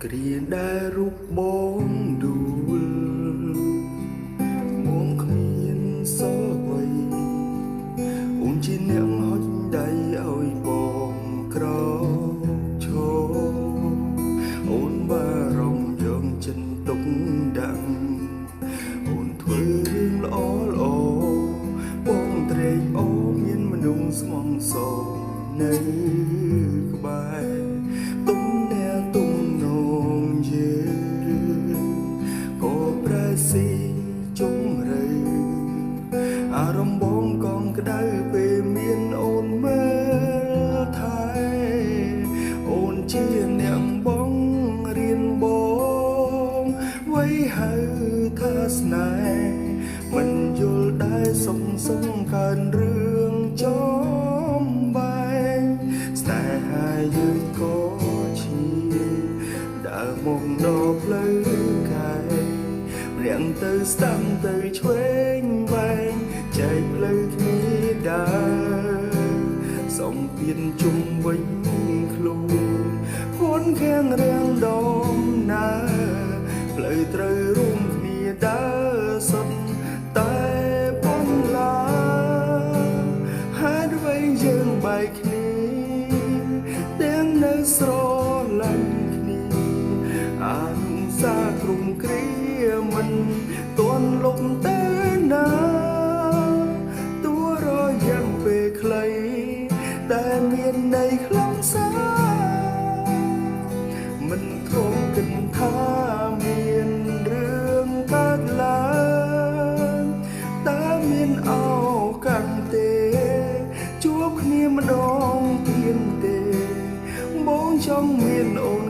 គ្រាដែលរូបបងដួលមកគ្មានសល់អ្វីអូនជាអ្នកហុចដៃឲ្យបងក្រឈរអូនបារម្ភយកចិត្តទុកដាក់អូនធ្វើរឿងល្អល្អបងត្រេកអរមានមនុស្សស្មងសរនៅក្បែរទុំអ្នកទុំនងយើងក៏ប្រែស៊ីជុំរើអារម្មណ៍បងកងក្ដៅពេលមានអូនមើលថែអូនជាអ្នកបងរៀនបងໄວហៅថាស្នេហ៍មិនយល់ដែរសុំកើនរឿងចំបែងស្នេហាយើងក៏ឈៀដើរមកដល់ផ្លូវកាយរៀងទៅស្ដាំទៅឆ្វេងវែងចែកផ្លូវគ្នាដើរសំពៀនជុំវិញខ្លួនខ្លួនខាងរៀងដងណាផ្លូវត្រូវរួមគ្នាដើរសុទ្ធតែបំឡាហេតុអ្វីយើងបែកគ្នាទាំងនៅស្រឡាញ់គ្នាអានុសាក្រុមគ្រាមិនទាន់លុបទៅណាទោះរយៈពេលខ្លីតែមានន័យខ្លាំងសាមិនធំគិតថាមានរឿងកើតឡើងតើមានឱកាសទេជួបគ្នាម្ដងទៀតទេបងចង់មានអូន